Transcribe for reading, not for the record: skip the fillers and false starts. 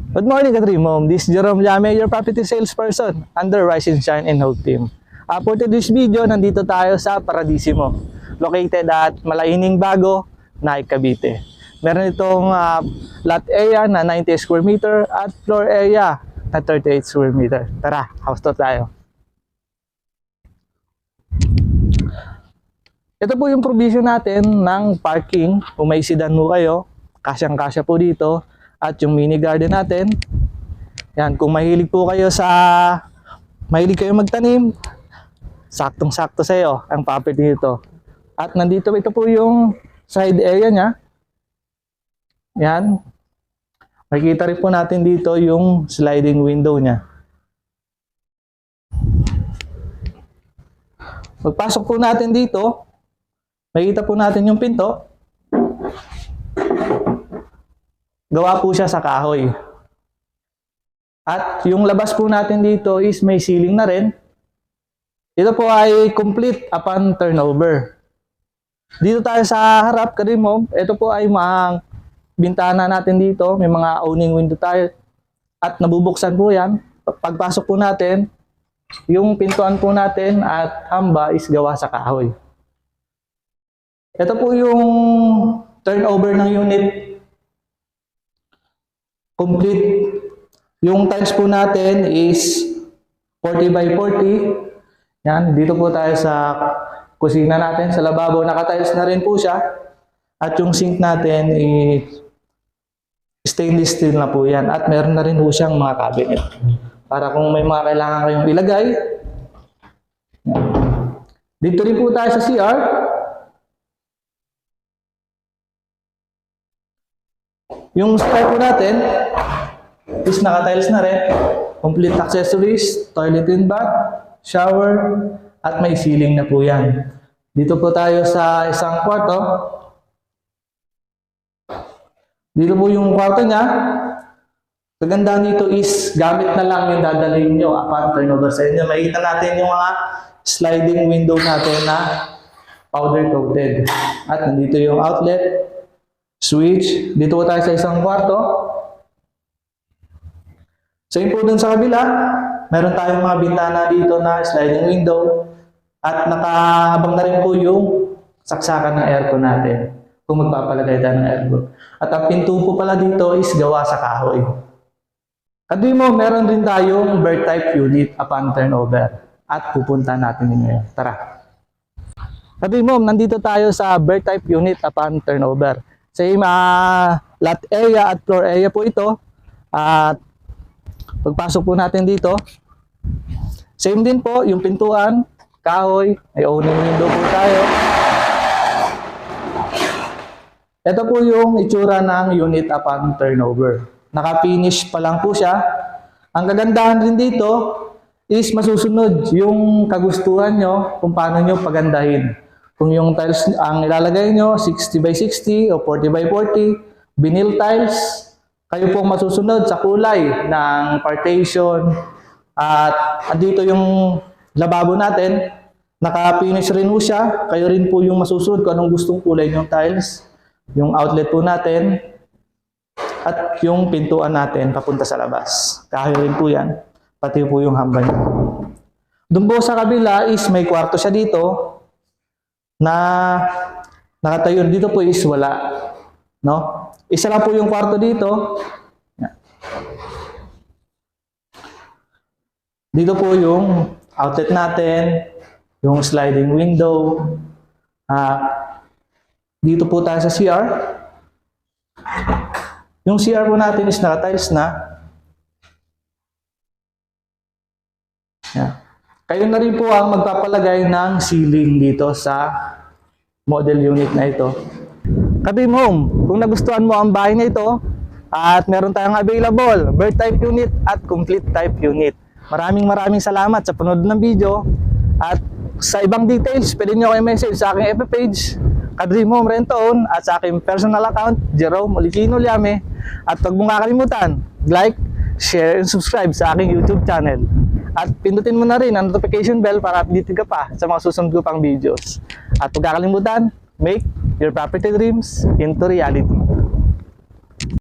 Good morning, Kadream Home. This is Jerome Llame, your property salesperson under Rise and Shine and Hope Team. For today's video, nandito tayo sa Paradisimo, located at Malaining Bago, Naik, Cavite. Meron itong lot area na 90 square meter at floor area na 38 square meter. Tara, house tour tayo. Ito po yung provision natin ng parking. Kung may sedan mo kayo, kasyang-kasya po dito. At yung mini garden natin, yan, kung mahilig po kayo mahilig kayo magtanim, saktong-sakto sa iyo ang property nito. At nandito ito po yung side area niya. Yan. Makikita rin po natin dito yung sliding window niya. Pagpasok po natin dito, makikita po natin yung pinto. Gawa po siya sa kahoy. At yung labas po natin dito is may ceiling na rin. Ito po ay complete upon turnover. Dito tayo sa harap, Kadream Home. Ito po ay mga bintana natin dito. May mga owning window tayo. At nabubuksan po yan. Pagpasok po natin, yung pintuan po natin at hamba is gawa sa kahoy. Ito po yung turnover ng unit. Complete. Yung tiles po natin is 40 by 40. Yan, dito po tayo sa kusina natin, sa lababo, naka-tiles na rin po siya. At yung sink natin is stainless steel na po yan. At meron na rin po siyang mga cabinet. Para kung may mga kailangan kayong ilagay. Yan. Dito rin po tayo sa CR. Yung CR po natin is naka-tiles na rin. Complete accessories, toilet and bath, shower, at may ceiling na po yan. Dito po tayo sa isang kwarto. Dito po yung kwarto niya. Kagandahan dito is gamit na lang yung dadalhin nyo upon turnover sa inyo. Makikita natin yung mga sliding window natin na powder coated. At nandito yung outlet, switch. Dito po tayo sa isang kwarto. Same po dun sa kabila, meron tayong mga bintana dito na sliding window at nakahabang na rin po yung saksakan ng aircon natin kung magpapalagay tayo ng aircon. At ang pinto po pala dito is gawa sa kahoy. Kadream Home, meron rin tayong bird type unit upon turnover at pupunta natin din ngayon. Tara! Kadream Home, nandito tayo sa bird type unit upon turnover. Same lot area at floor area po ito. At pagpasok po natin dito, same din po yung pintuan, kahoy, may owning window po tayo. Ito po yung itsura ng unit upon turnover. Naka-finish pa lang po siya. Ang kagandahan rin dito is masusunod yung kagustuhan nyo kung paano nyo pagandahin. Kung yung tiles ang ilalagay nyo, 60 by 60 o 40 by 40, vinyl tiles, kayo pong masusunod sa kulay ng partition. At dito yung lababo natin, naka-finish rin po siya. Kayo rin po yung masusunod kung anong gustong kulay ng tiles. Yung outlet po natin, at yung pintuan natin papunta sa labas. Kahoy rin po yan, pati po yung hamba niya. Doon po sa kabila is may kwarto siya dito, na nakatayo. Dito po is wala, no? Isa lang po yung kwarto dito. Dito po yung outlet natin, yung sliding window. Dito po tayo sa CR. Yung CR po natin is naka-tiles na. Yan. Kayo na rin po ang magpapalagay ng ceiling dito sa model unit na ito. Kadream Home, kung nagustuhan mo ang bahay na ito at meron tayong available bird type unit at complete type unit. Maraming salamat sa panonood ng video at sa ibang details pwede nyo kayo message sa aking FB page Kadream Home Rent-to-Own at sa aking personal account Jerome Llame. At huwag mong kakalimutan like, share, and subscribe sa aking YouTube channel. At pindutin mo na rin ang notification bell para updated ka pa sa mga susunod ko pang videos. At huwag kakalimutan, make your property dreams into reality.